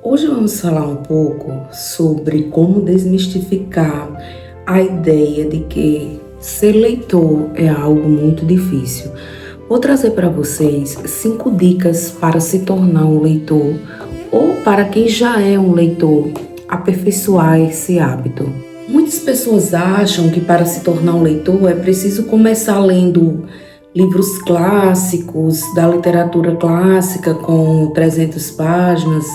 Hoje vamos falar um pouco sobre como desmistificar a ideia de que ser leitor é algo muito difícil. Vou trazer para vocês 5 dicas para se tornar um leitor ou para quem já é um leitor, aperfeiçoar esse hábito. Muitas pessoas acham que para se tornar um leitor é preciso começar lendo livros clássicos, da literatura clássica com 300 páginas,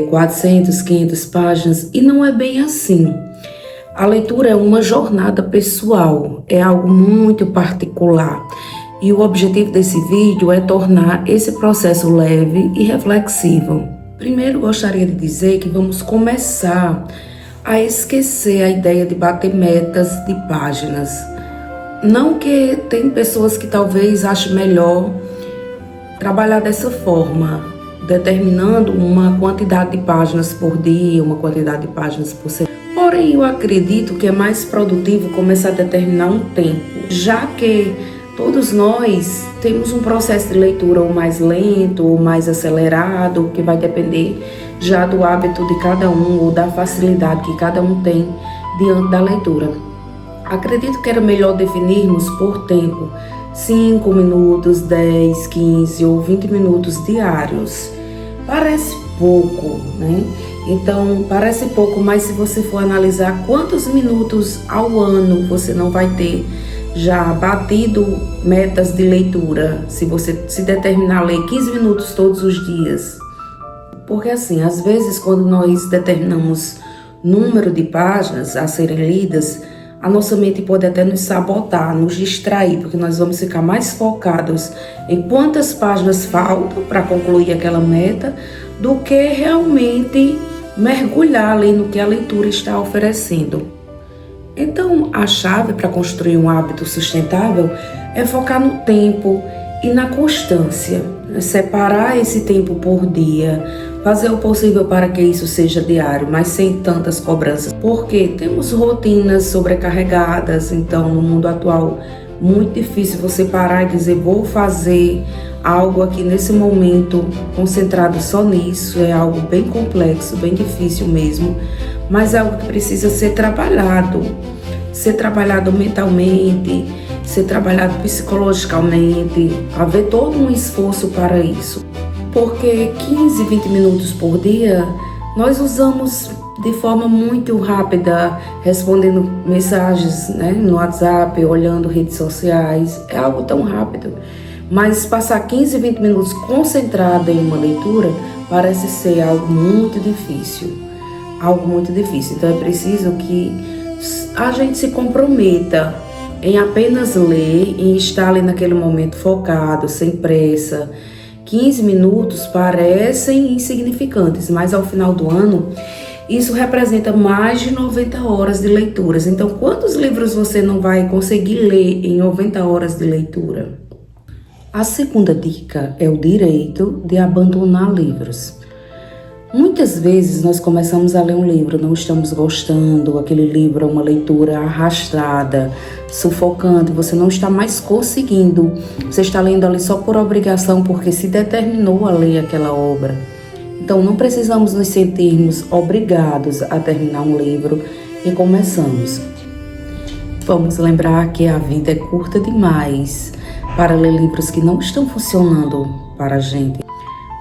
400, 500 páginas, e não é bem assim. A leitura é uma jornada pessoal, é algo muito particular. E o objetivo desse vídeo é tornar esse processo leve e reflexivo. Primeiro, gostaria de dizer que vamos começar a esquecer a ideia de bater metas de páginas. Não que tem pessoas que talvez achem melhor trabalhar dessa forma, determinando uma quantidade de páginas por dia, uma quantidade de páginas por semana. Porém, eu acredito que é mais produtivo começar a determinar um tempo, já que todos nós temos um processo de leitura ou mais lento ou mais acelerado, que vai depender já do hábito de cada um ou da facilidade que cada um tem diante da leitura. Acredito que era melhor definirmos por tempo 5 minutos, 10, 15 ou 20 minutos diários. Parece pouco, né? Então, parece pouco, mas se você for analisar quantos minutos ao ano você não vai ter já batido metas de leitura, se você se determinar a ler 15 minutos todos os dias. Porque assim, às vezes quando nós determinamos número de páginas a serem lidas, a nossa mente pode até nos sabotar, nos distrair, porque nós vamos ficar mais focados em quantas páginas faltam para concluir aquela meta, do que realmente mergulhar ali no que a leitura está oferecendo. Então, a chave para construir um hábito sustentável é focar no tempo e na constância, separar esse tempo por dia, fazer o possível para que isso seja diário, mas sem tantas cobranças, porque temos rotinas sobrecarregadas. Então, no mundo atual, muito difícil você parar e dizer vou fazer algo aqui nesse momento concentrado só nisso. É algo bem complexo, bem difícil mesmo, mas é algo que precisa ser trabalhado mentalmente, ser trabalhado psicologicamente, haver todo um esforço para isso. Porque 15, 20 minutos por dia, nós usamos de forma muito rápida, respondendo mensagens, né, no WhatsApp, olhando redes sociais, é algo tão rápido. Mas passar 15, 20 minutos concentrado em uma leitura parece ser algo muito difícil. Então é preciso que a gente se comprometa em apenas ler, em estar ali naquele momento focado, sem pressa. 15 minutos parecem insignificantes, mas ao final do ano, isso representa mais de 90 horas de leituras. Então, quantos livros você não vai conseguir ler em 90 horas de leitura? A segunda dica é o direito de abandonar livros. Muitas vezes nós começamos a ler um livro, não estamos gostando, aquele livro é uma leitura arrastada, sufocante, você não está mais conseguindo, você está lendo ali só por obrigação, porque se determinou a ler aquela obra. Então não precisamos nos sentirmos obrigados a terminar um livro e começamos. Vamos lembrar que a vida é curta demais para ler livros que não estão funcionando para a gente.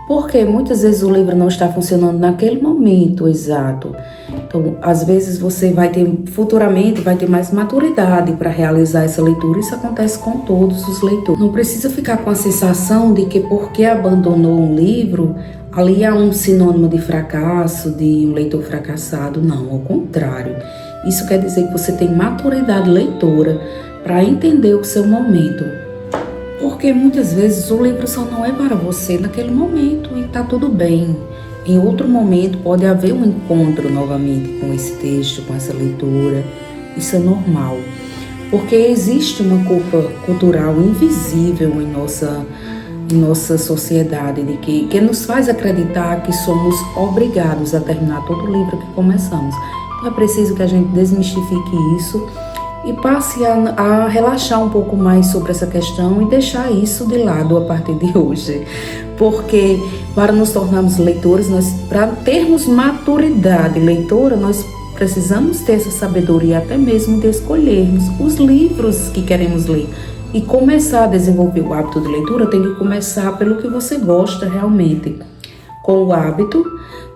Porque muitas vezes o livro não está funcionando naquele momento exato. Então, às vezes você futuramente vai ter mais maturidade para realizar essa leitura. Isso acontece com todos os leitores. Não precisa ficar com a sensação de que porque abandonou um livro, ali há um sinônimo de fracasso, de um leitor fracassado. Não, ao contrário. Isso quer dizer que você tem maturidade leitora para entender o seu momento. Porque muitas vezes o livro só não é para você naquele momento e está tudo bem. Em outro momento pode haver um encontro novamente com esse texto, com essa leitura. Isso é normal. Porque existe uma culpa cultural invisível em nossa sociedade, que nos faz acreditar que somos obrigados a terminar todo o livro que começamos. Então é preciso que a gente desmistifique isso e passe a relaxar um pouco mais sobre essa questão e deixar isso de lado a partir de hoje. Porque para nos tornarmos leitores, para termos maturidade leitora, nós precisamos ter essa sabedoria até mesmo de escolhermos os livros que queremos ler. E começar a desenvolver o hábito de leitura tem que começar pelo que você gosta realmente. Com o hábito,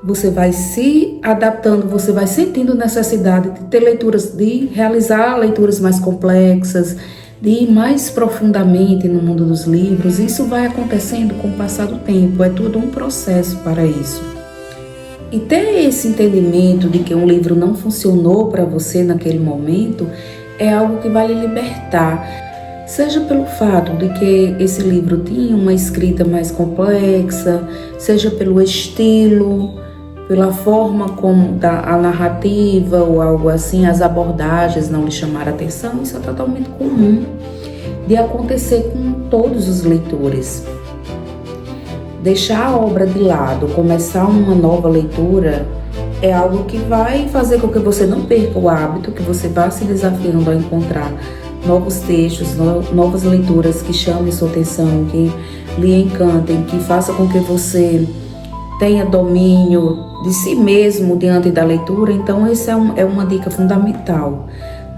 você vai se adaptando, você vai sentindo necessidade de ter leituras, de realizar leituras mais complexas, de ir mais profundamente no mundo dos livros. Isso vai acontecendo com o passar do tempo, é tudo um processo para isso. E ter esse entendimento de que um livro não funcionou para você naquele momento é algo que vai lhe libertar, seja pelo fato de que esse livro tinha uma escrita mais complexa, seja pelo estilo, pela forma como a narrativa ou algo assim, as abordagens não lhe chamaram a atenção. Isso é totalmente comum de acontecer com todos os leitores. Deixar a obra de lado, começar uma nova leitura, é algo que vai fazer com que você não perca o hábito, que você vá se desafiando a encontrar novos textos, novas leituras que chamem sua atenção, que lhe encantem, que façam com que você tenha domínio de si mesmo diante da leitura. Então essa é uma dica fundamental.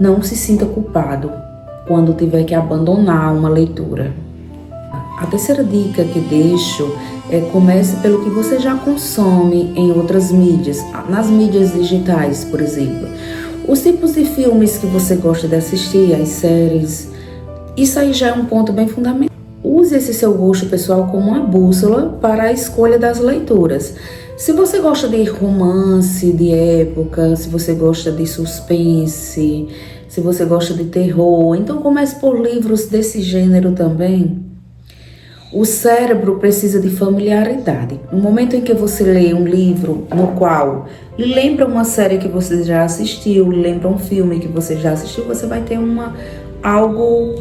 Não se sinta culpado quando tiver que abandonar uma leitura. A terceira dica que deixo é: comece pelo que você já consome em outras mídias, nas mídias digitais, por exemplo. Os tipos de filmes que você gosta de assistir, as séries, isso aí já é um ponto bem fundamental. Use esse seu gosto pessoal como uma bússola para a escolha das leituras. Se você gosta de romance de época, se você gosta de suspense, se você gosta de terror, então comece por livros desse gênero também. O cérebro precisa de familiaridade. No momento em que você lê um livro no qual lhe lembra uma série que você já assistiu, lembra um filme que você já assistiu, você vai ter algo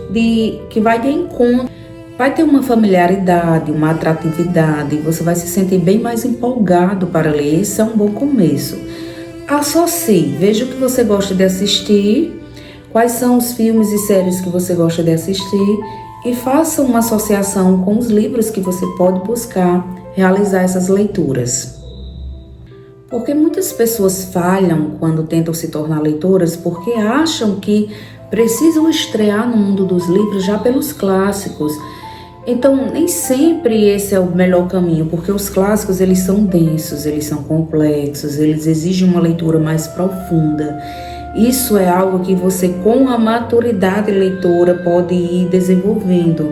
que vai de encontro. Vai ter uma familiaridade, uma atratividade, você vai se sentir bem mais empolgado para ler. Esse é um bom começo. Associe, veja o que você gosta de assistir, quais são os filmes e séries que você gosta de assistir e faça uma associação com os livros que você pode buscar realizar essas leituras. Porque muitas pessoas falham quando tentam se tornar leitoras porque acham que precisam estrear no mundo dos livros já pelos clássicos. Então, nem sempre esse é o melhor caminho, porque os clássicos eles são densos, eles são complexos, eles exigem uma leitura mais profunda. Isso é algo que você, com a maturidade leitora, pode ir desenvolvendo.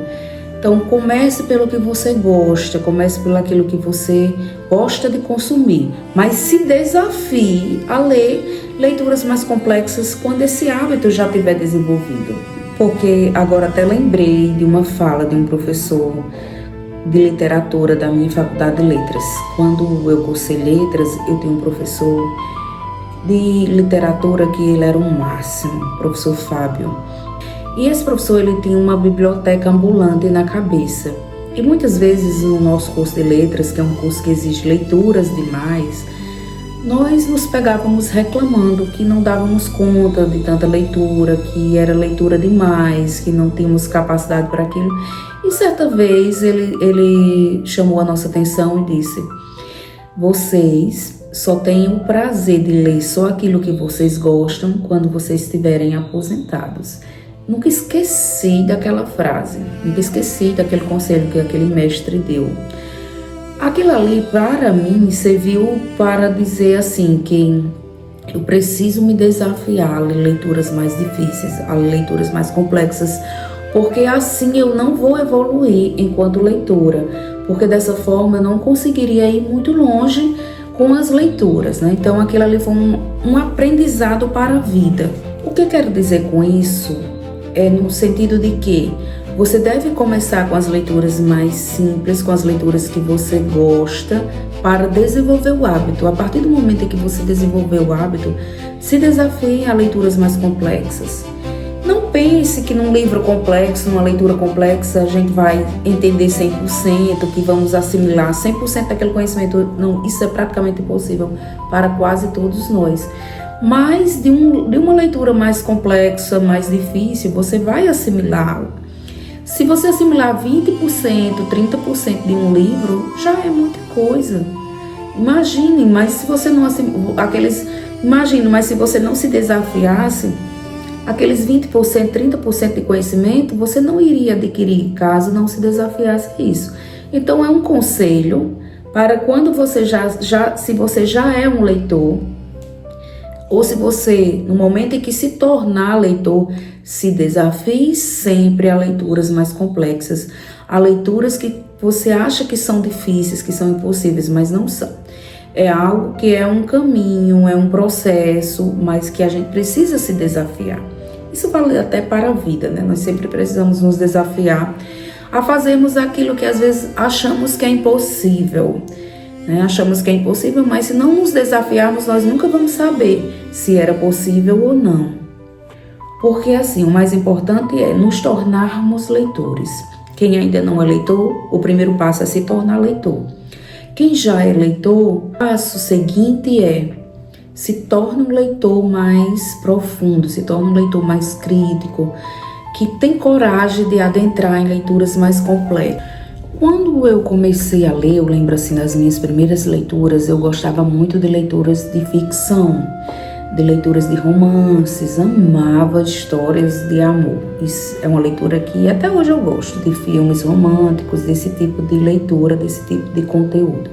Então, comece pelo que você gosta, comece pelo aquilo que você gosta de consumir, mas se desafie a ler leituras mais complexas quando esse hábito já estiver desenvolvido. Porque agora até lembrei de uma fala de um professor de literatura da minha faculdade de letras. Quando eu cursei letras, eu tinha um professor de literatura que ele era um máximo, professor Fábio. E esse professor ele tinha uma biblioteca ambulante na cabeça. E muitas vezes no nosso curso de letras, que é um curso que exige leituras demais, nós nos pegávamos reclamando que não dávamos conta de tanta leitura, que era leitura demais, que não tínhamos capacidade para aquilo. E certa vez ele chamou a nossa atenção e disse: vocês só têm o prazer de ler só aquilo que vocês gostam quando vocês estiverem aposentados. Nunca esqueci daquela frase, nunca esqueci daquele conselho que aquele mestre deu. Aquilo ali, para mim, serviu para dizer assim, que eu preciso me desafiar a ler leituras mais difíceis, a ler leituras mais complexas, porque assim eu não vou evoluir enquanto leitora, porque dessa forma eu não conseguiria ir muito longe com as leituras, né? Então aquilo ali foi um aprendizado para a vida. O que eu quero dizer com isso é no sentido de que você deve começar com as leituras mais simples, com as leituras que você gosta, para desenvolver o hábito. A partir do momento em que você desenvolver o hábito, se desafie a leituras mais complexas. Não pense que num livro complexo, numa leitura complexa, a gente vai entender 100%, que vamos assimilar 100% daquele conhecimento. Não, isso é praticamente impossível para quase todos nós. Mas de uma leitura mais complexa, mais difícil, você vai assimilar. Se você assimilar 20%, 30% de um livro, já é muita coisa. Imagine, mas se você não mas se você não se desafiasse, aqueles 20%, 30% de conhecimento, você não iria adquirir caso não se desafiasse a isso. Então é um conselho para quando você se você já é um leitor, ou se você, no momento em que se tornar leitor, se desafie sempre a leituras mais complexas, a leituras que você acha que são difíceis, que são impossíveis, mas não são. É algo que é um caminho, é um processo, mas que a gente precisa se desafiar. Isso vale até para a vida, né? Nós sempre precisamos nos desafiar a fazermos aquilo que às vezes achamos que é impossível. Achamos que é impossível, mas se não nos desafiarmos, nós nunca vamos saber se era possível ou não. Porque assim, o mais importante é nos tornarmos leitores. Quem ainda não é leitor, o primeiro passo é se tornar leitor. Quem já é leitor, o passo seguinte é se torne um leitor mais profundo, se torne um leitor mais crítico, que tem coragem de adentrar em leituras mais complexas. Quando eu comecei a ler, eu lembro assim, das minhas primeiras leituras, eu gostava muito de leituras de ficção, de leituras de romances, amava histórias de amor. Isso é uma leitura que até hoje eu gosto, de filmes românticos, desse tipo de leitura, desse tipo de conteúdo.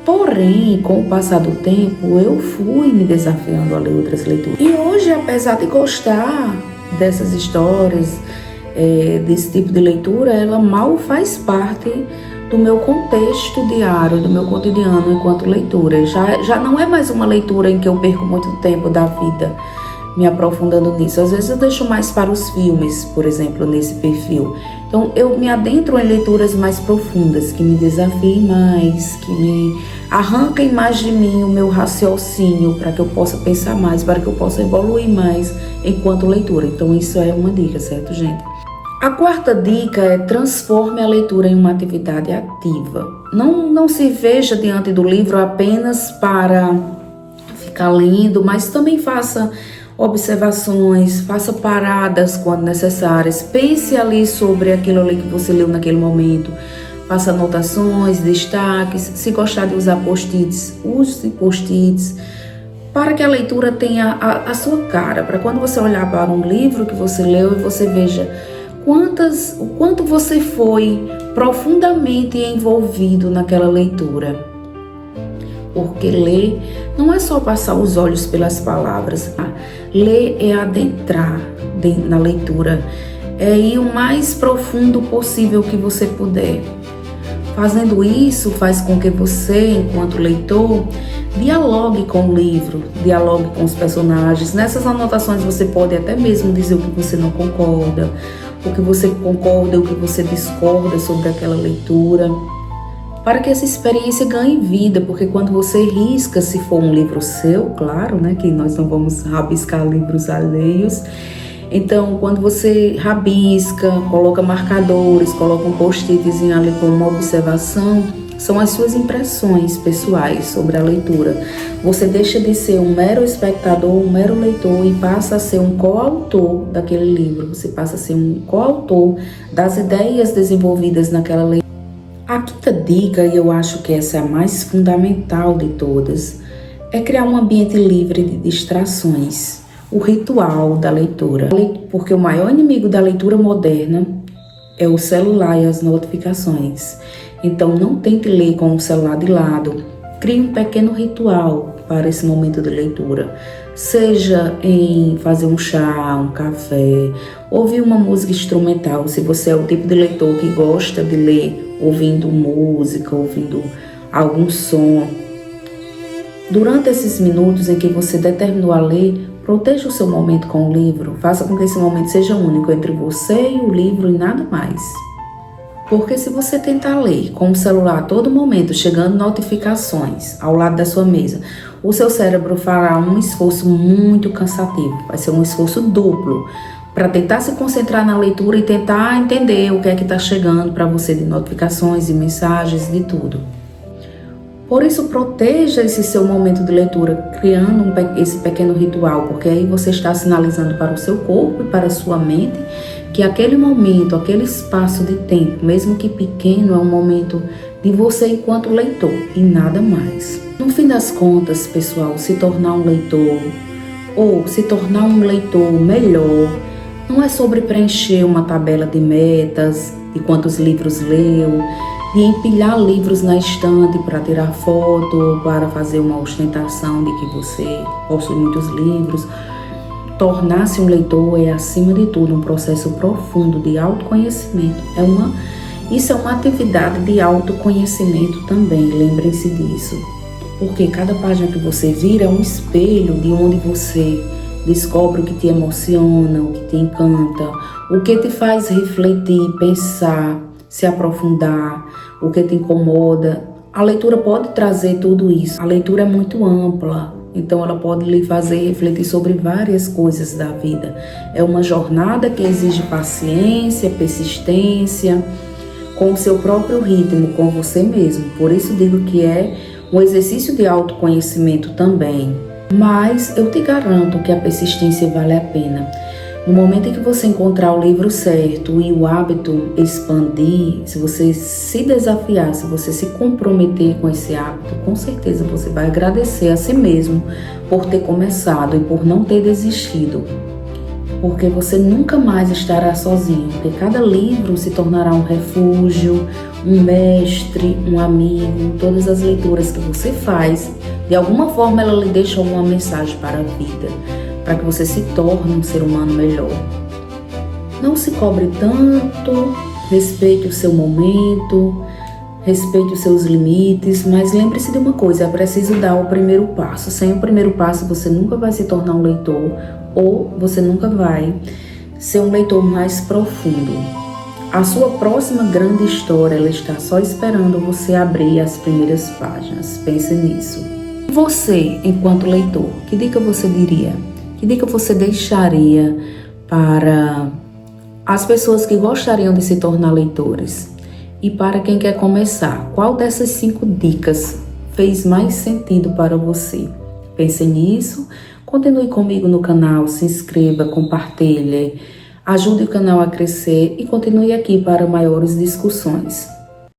Porém, com o passar do tempo, eu fui me desafiando a ler outras leituras. E hoje, apesar de gostar dessas histórias, desse tipo de leitura, ela mal faz parte do meu contexto diário, do meu cotidiano enquanto leitura. Já não é mais uma leitura em que eu perco muito tempo da vida me aprofundando nisso. Às vezes eu deixo mais para os filmes, por exemplo, nesse perfil. Então eu me adentro em leituras mais profundas, que me desafiem mais, que me arranquem mais de mim o meu raciocínio, para que eu possa pensar mais, para que eu possa evoluir mais enquanto leitura. Então isso é uma dica, certo, gente? A quarta dica é transforme a leitura em uma atividade ativa. Não se veja diante do livro apenas para ficar lendo, mas também faça observações, faça paradas quando necessárias, pense ali sobre aquilo ali que você leu naquele momento, faça anotações, destaques, se gostar de usar post-its, use post-its, para que a leitura tenha a sua cara, para quando você olhar para um livro que você leu e você veja o quanto você foi profundamente envolvido naquela leitura. Porque ler não é só passar os olhos pelas palavras. Ler é adentrar na leitura, é ir o mais profundo possível que você puder. Fazendo isso, faz com que você, enquanto leitor, dialogue com o livro, dialogue com os personagens. Nessas anotações você pode até mesmo dizer o que você não concorda, o que você concorda, o que você discorda sobre aquela leitura, para que essa experiência ganhe vida, porque quando você risca, se for um livro seu, claro, né, que nós não vamos rabiscar livros alheios, então quando você rabisca, coloca marcadores, coloca um post-itzinho ali com uma observação, são as suas impressões pessoais sobre a leitura. Você deixa de ser um mero espectador, um mero leitor e passa a ser um coautor daquele livro. Você passa a ser um coautor das ideias desenvolvidas naquela leitura. A quinta dica, e eu acho que essa é a mais fundamental de todas, é criar um ambiente livre de distrações. O ritual da leitura. Porque o maior inimigo da leitura moderna é o celular e as notificações. Então não tente ler com o celular de lado. Crie um pequeno ritual para esse momento de leitura. Seja em fazer um chá, um café, ouvir uma música instrumental. Se você é o tipo de leitor que gosta de ler ouvindo música, ouvindo algum som. Durante esses minutos em que você determinou a ler, proteja o seu momento com o livro. Faça com que esse momento seja único entre você e o livro e nada mais. Porque se você tentar ler com o celular a todo momento, chegando notificações ao lado da sua mesa, o seu cérebro fará um esforço muito cansativo. Vai ser um esforço duplo para tentar se concentrar na leitura e tentar entender o que é que está chegando para você de notificações, de mensagens, de tudo. Por isso, proteja esse seu momento de leitura, criando esse pequeno ritual, porque aí você está sinalizando para o seu corpo e para a sua mente que aquele momento, aquele espaço de tempo, mesmo que pequeno, é um momento de você enquanto leitor e nada mais. No fim das contas, pessoal, se tornar um leitor ou se tornar um leitor melhor não é sobre preencher uma tabela de metas, de quantos livros leu, de empilhar livros na estante para tirar foto, para fazer uma ostentação de que você possui muitos livros. Tornar-se um leitor é, acima de tudo, um processo profundo de autoconhecimento. Isso é uma atividade de autoconhecimento também, lembrem-se disso. Porque cada página que você vira é um espelho de onde você descobre o que te emociona, o que te encanta, o que te faz refletir, pensar, se aprofundar, o que te incomoda. A leitura pode trazer tudo isso. A leitura é muito ampla, então ela pode lhe fazer refletir sobre várias coisas da vida. É uma jornada que exige paciência, persistência, com o seu próprio ritmo, com você mesmo. Por isso digo que é um exercício de autoconhecimento também. Mas eu te garanto que a persistência vale a pena. No momento em que você encontrar o livro certo e o hábito expandir, se você se desafiar, se você se comprometer com esse hábito, com certeza você vai agradecer a si mesmo por ter começado e por não ter desistido. Porque você nunca mais estará sozinho, porque cada livro se tornará um refúgio, um mestre, um amigo. Todas as leituras que você faz, de alguma forma ela lhe deixa uma mensagem para a vida, para que você se torne um ser humano melhor. Não se cobre tanto, respeite o seu momento, respeite os seus limites, mas lembre-se de uma coisa, é preciso dar o primeiro passo. Sem o primeiro passo você nunca vai se tornar um leitor ou você nunca vai ser um leitor mais profundo. A sua próxima grande história, ela está só esperando você abrir as primeiras páginas. Pense nisso. Você, enquanto leitor, que dica você diria? Que dica você deixaria para as pessoas que gostariam de se tornar leitores? E para quem quer começar, qual dessas 5 dicas fez mais sentido para você? Pense nisso, continue comigo no canal, se inscreva, compartilhe, ajude o canal a crescer e continue aqui para maiores discussões.